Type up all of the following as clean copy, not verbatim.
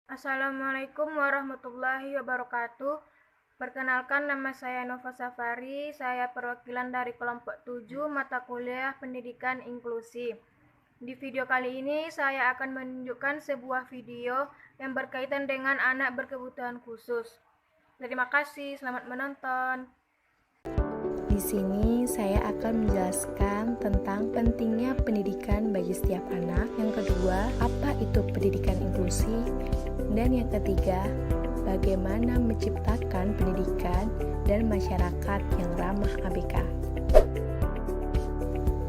Assalamualaikum warahmatullahi wabarakatuh. Perkenalkan, nama saya Nova Safari. Saya perwakilan dari kelompok 7 mata kuliah Pendidikan Inklusi. Di video kali ini saya akan menunjukkan sebuah video yang berkaitan dengan anak berkebutuhan khusus. Terima kasih, selamat menonton. Di sini saya akan menjelaskan tentang pentingnya pendidikan bagi setiap anak. Yang kedua, apa itu pendidikan inklusi? Dan yang ketiga, bagaimana menciptakan pendidikan dan masyarakat yang ramah ABK.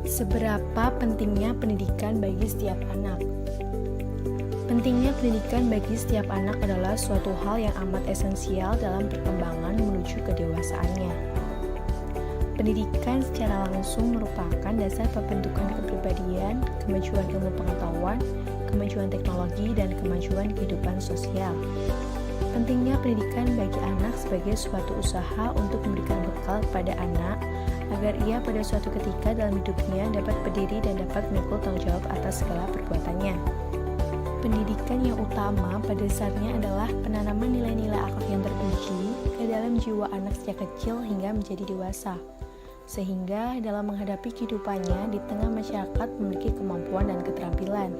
Seberapa pentingnya pendidikan bagi setiap anak? Pentingnya pendidikan bagi setiap anak adalah suatu hal yang amat esensial dalam perkembangan menuju kedewasaannya. Pendidikan secara langsung merupakan dasar pembentukan kepribadian, kemajuan ilmu pengetahuan, kemajuan teknologi, dan kemajuan kehidupan sosial. Pentingnya pendidikan bagi anak sebagai suatu usaha untuk memberikan bekal kepada anak agar ia pada suatu ketika dalam hidupnya dapat berdiri dan dapat memikul tanggung jawab atas segala perbuatannya. Pendidikan yang utama pada dasarnya adalah penanaman nilai-nilai akhlak yang teruji ke dalam jiwa anak sejak kecil hingga menjadi dewasa, sehingga dalam menghadapi kehidupannya di tengah masyarakat memiliki kemampuan dan keterampilan.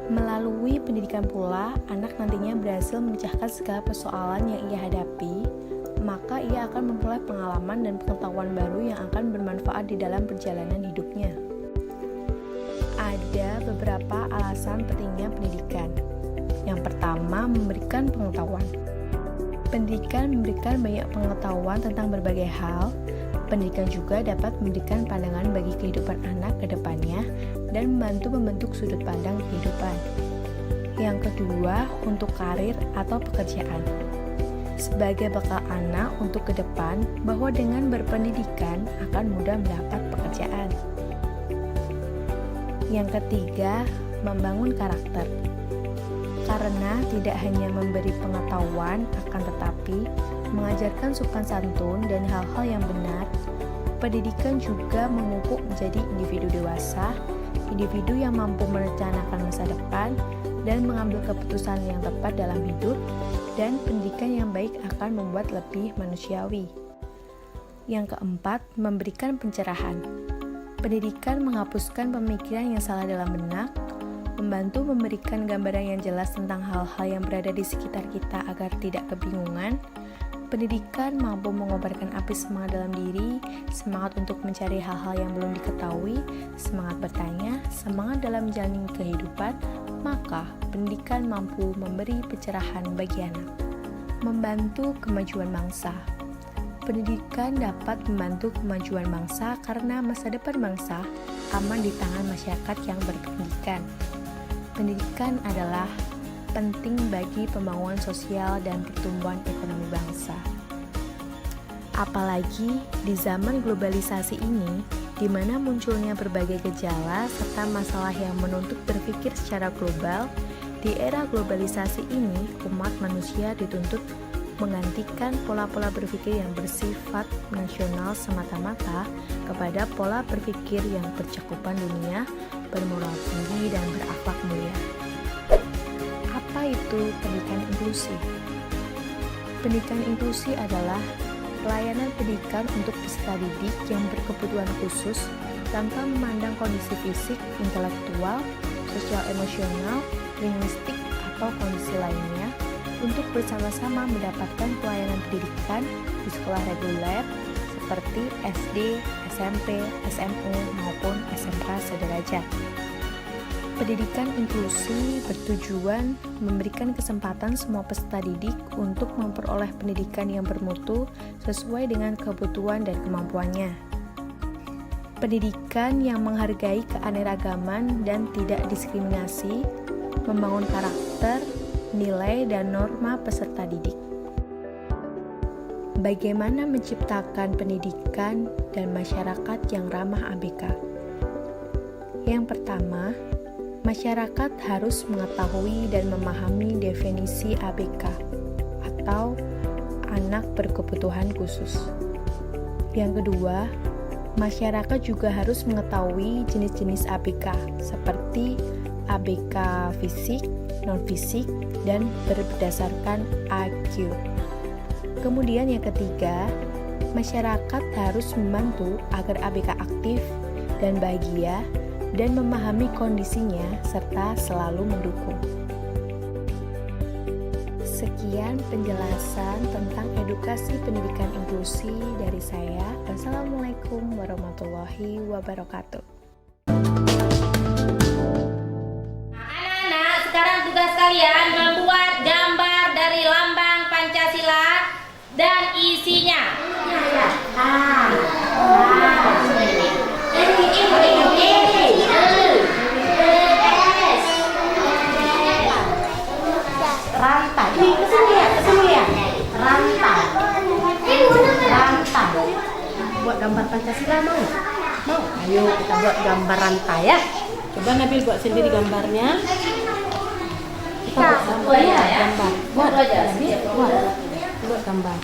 Melalui pendidikan pula, anak nantinya berhasil memecahkan segala persoalan yang ia hadapi, maka ia akan memperoleh pengalaman dan pengetahuan baru yang akan bermanfaat di dalam perjalanan hidupnya. Ada beberapa alasan pentingnya pendidikan. Yang pertama, memberikan pengetahuan. Pendidikan memberikan banyak pengetahuan tentang berbagai hal. Pendidikan juga dapat memberikan pandangan bagi kehidupan anak ke depannya dan membantu membentuk sudut pandang kehidupan. Yang kedua, untuk karir atau pekerjaan. Sebagai bekal anak untuk ke depan bahwa dengan berpendidikan akan mudah mendapat pekerjaan. Yang ketiga, membangun karakter. Karena tidak hanya memberi pengetahuan, akan tetapi mengajarkan sopan santun dan hal-hal yang benar, pendidikan juga memupuk menjadi individu dewasa, individu yang mampu merencanakan masa depan dan mengambil keputusan yang tepat dalam hidup, dan pendidikan yang baik akan membuat lebih manusiawi. Yang keempat, memberikan pencerahan. Pendidikan menghapuskan pemikiran yang salah dalam benak, membantu memberikan gambaran yang jelas tentang hal-hal yang berada di sekitar kita agar tidak kebingungan. Pendidikan mampu mengobarkan api semangat dalam diri, semangat untuk mencari hal-hal yang belum diketahui, semangat bertanya, semangat dalam menjalani kehidupan, maka pendidikan mampu memberi pencerahan bagi anak. Membantu kemajuan bangsa. Pendidikan dapat membantu kemajuan bangsa karena masa depan bangsa aman di tangan masyarakat yang berpendidikan. Pendidikan adalah penting bagi pembangunan sosial dan pertumbuhan ekonomi bangsa. Apalagi di zaman globalisasi ini, di mana munculnya berbagai gejala serta masalah yang menuntut berpikir secara global, di era globalisasi ini, umat manusia dituntut menggantikan pola-pola berpikir yang bersifat nasional semata-mata kepada pola berpikir yang bercakupan dunia, bermoral tinggi, dan berakhlak mulia. Apa itu pendidikan inklusi? Pendidikan inklusi adalah pelayanan pendidikan untuk peserta didik yang berkebutuhan khusus tanpa memandang kondisi fisik, intelektual, sosial emosional, linguistik, atau kondisi lainnya untuk bersama-sama mendapatkan pelayanan pendidikan di sekolah reguler seperti SD, SMP, SMU, maupun SMK sederajat. Pendidikan inklusi bertujuan memberikan kesempatan semua peserta didik untuk memperoleh pendidikan yang bermutu sesuai dengan kebutuhan dan kemampuannya. Pendidikan yang menghargai keanekaragaman dan tidak diskriminasi, membangun karakter, nilai, dan norma peserta didik. Bagaimana menciptakan pendidikan dan masyarakat yang ramah ABK? Yang pertama, masyarakat harus mengetahui dan memahami definisi ABK atau anak berkebutuhan khusus. Yang kedua, masyarakat juga harus mengetahui jenis-jenis ABK seperti ABK fisik, non-fisik, dan berdasarkan IQ. Kemudian yang ketiga, masyarakat harus membantu agar ABK aktif dan bahagia dan memahami kondisinya serta selalu mendukung. Sekian penjelasan tentang edukasi pendidikan inklusi dari saya. Wassalamualaikum warahmatullahi wabarakatuh. Anak-anak, sekarang tugas kalian membuat gambar dari lambang Pancasila dan isinya. Rantai. Kesini ya. Rantai. Buat gambar Pancasila mau? Mau? Ayo kita buat gambar rantai ya. Coba Nabil buat sendiri gambarnya. Kita buat gambar. Buat Nabil, buat gambar.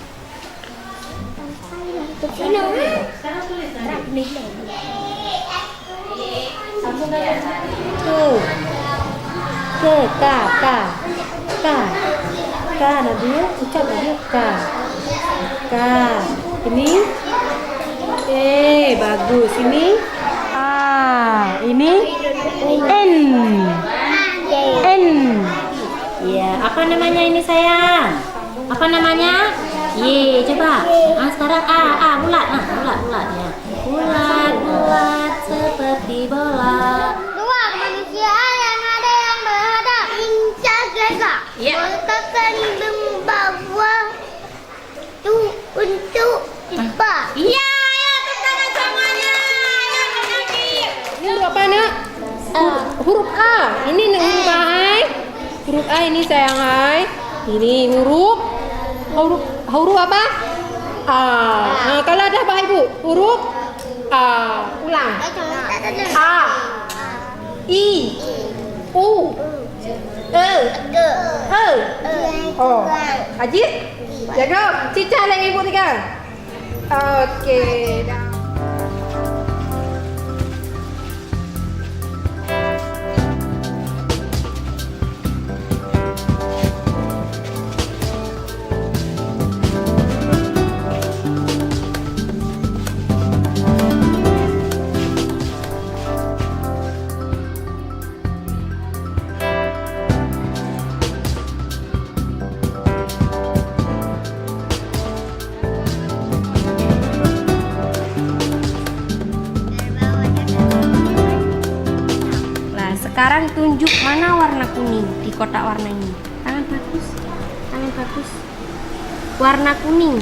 Tuh. K Nabil, ucap Nabil K. Ini bagus. Ini ini N. Ya, apa namanya ini sayang? Apa namanya? Y, coba. Sekarang bulat ya. Bulat seperti bola. Dua manusia yang ada yang berhadap incar gagak. Meletakkan membawa tu untuk tiba. Iya, tepuk tangan semuanya. Ini huruf apa nak? Huruf A. Ini huruf A. Huruf A ini sayang hai. Ini huruf apa? A. Kalau ada apa ibu? Huruf A. Ulang. A. I. U. E. Oh. Ajit. Jaga. Cicah lagi ibu tiga. Oke. Sekarang tunjuk mana warna kuning di kotak warna ini. Tangan bagus. Warna kuning.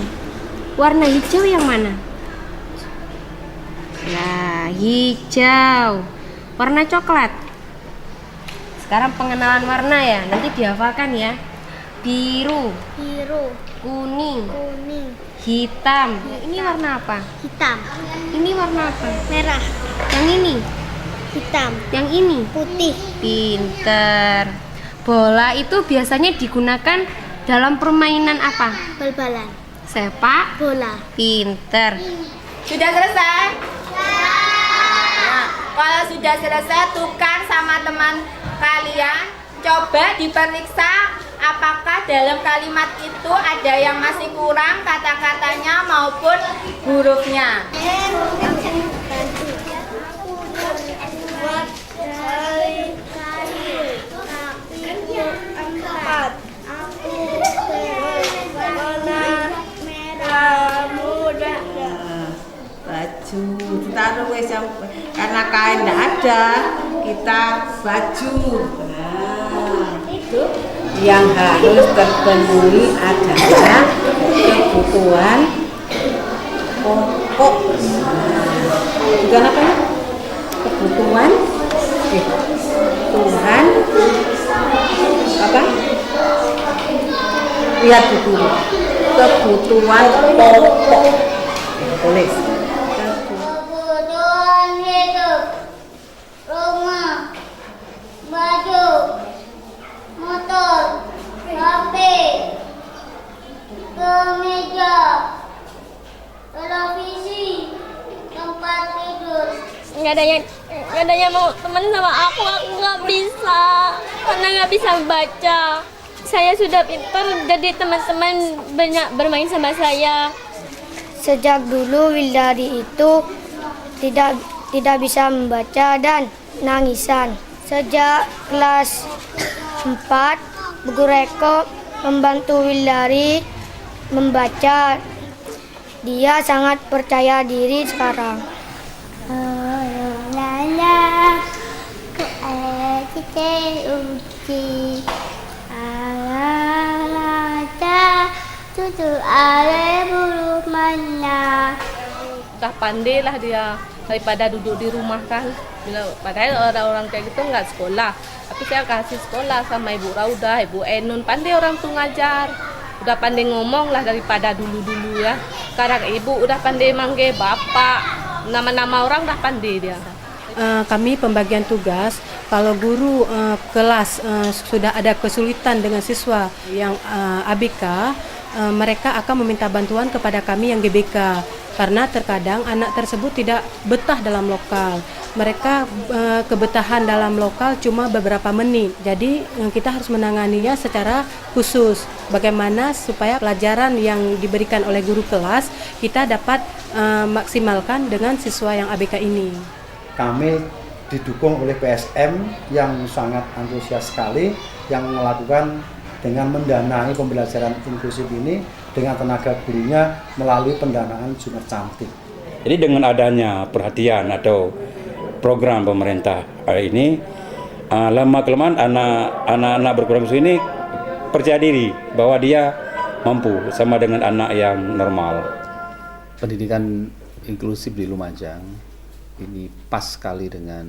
Warna hijau yang mana? Nah, hijau. Warna coklat. Sekarang pengenalan warna ya. Nanti dihafalkan ya. Biru, kuning, hitam. Ini warna apa? Hitam, Ini warna apa? merah, Yang ini? hitam, Yang ini? putih. Pinter. Bola itu biasanya digunakan dalam permainan apa? Bal-balan, Sepak bola. Pinter. Sudah selesai? Nah, kalau sudah selesai, tukar sama teman kalian. Coba diperiksa apakah dalam kalimat itu ada yang masih kurang kata-katanya maupun hurufnya. Baju ditaruh wes karena kain tidak ada, kita baju. Itu yang harus terpenuhi adalah kebutuhan pokok. Bukan apa ya? Kebutuhan Tuhan apa? Lihat buku. Kebutuhan pokok. Tulis. Kebutuhan hidup, rumah, baju, motor, HP, kemeja, televisi, tempat tidur. Nggak ada yang Katanya mau teman sama aku nggak bisa karena nggak bisa baca. Saya sudah pintar, jadi teman-teman banyak bermain sama saya. Sejak dulu Wildari itu tidak bisa membaca dan nangisan. Sejak kelas 4, Bu Guru Eko membantu Wildari membaca. Dia sangat percaya diri sekarang. Udah pandai lah dia daripada duduk di rumah kan. Padahal orang kayak gitu nggak sekolah. Tapi saya kasih sekolah sama Ibu Rauda, Ibu Enun. Pandai orang tuh ngajar. Udah pandai ngomong lah daripada dulu-dulu ya. Sekarang Ibu udah pandai manggil bapak. Nama-nama orang udah pandai dia. Kami pembagian tugas, kalau guru kelas sudah ada kesulitan dengan siswa yang ABK, mereka akan meminta bantuan kepada kami yang GBK. Karena terkadang anak tersebut tidak betah dalam lokal. Mereka kebetahan dalam lokal cuma beberapa menit. Jadi kita harus menanganinya secara khusus. Bagaimana supaya pelajaran yang diberikan oleh guru kelas kita dapat maksimalkan dengan siswa yang ABK ini. Kami didukung oleh PSM yang sangat antusias sekali, yang melakukan dengan mendanai pembelajaran inklusif ini dengan tenaga gurunya melalui pendanaan Jumat Cantik. Jadi dengan adanya perhatian atau program pemerintah ini, lama-kelamaan anak-anak berkurang ini percaya diri bahwa dia mampu sama dengan anak yang normal. Pendidikan inklusif di Lumajang ini pas sekali dengan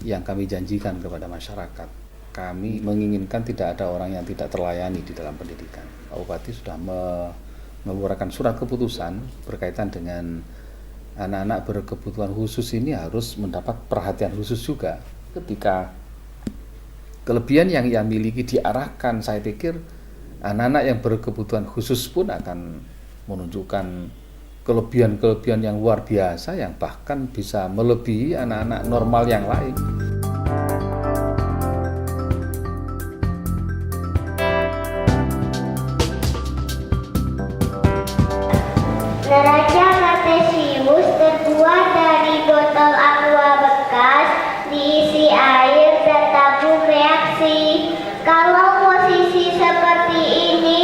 yang kami janjikan kepada masyarakat. Kami menginginkan tidak ada orang yang tidak terlayani di dalam pendidikan. Pak Bupati sudah mengeluarkan surat keputusan berkaitan dengan anak-anak berkebutuhan khusus ini harus mendapat perhatian khusus juga. Ketika kelebihan yang ia miliki diarahkan, saya pikir anak-anak yang berkebutuhan khusus pun akan menunjukkan kelebihan-kelebihan yang luar biasa yang bahkan bisa melebihi anak-anak normal yang lain. Neraca Kartesius terbuat dari botol aqua bekas diisi air dan tabung reaksi. Kalau posisi seperti ini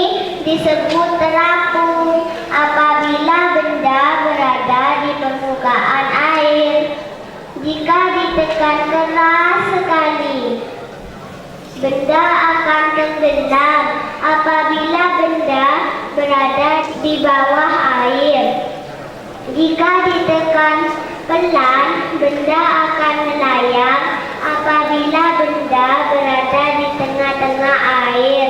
disebut terapung apabila benda berada di permukaan air. Jika ditekan keras sekali, benda akan tenggelam apabila benda berada di bawah air. Jika ditekan pelan, benda akan melayang apabila benda berada di tengah-tengah air.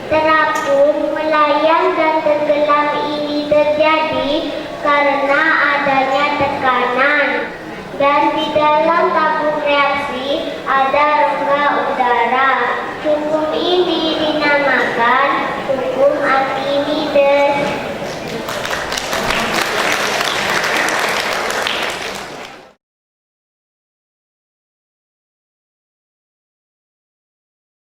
Terapung, melayang dan tenggelam ini terjadi karena adanya tekanan. Dan di dalam tabung reaksi ada rongga udara. Hukum ini dinamakan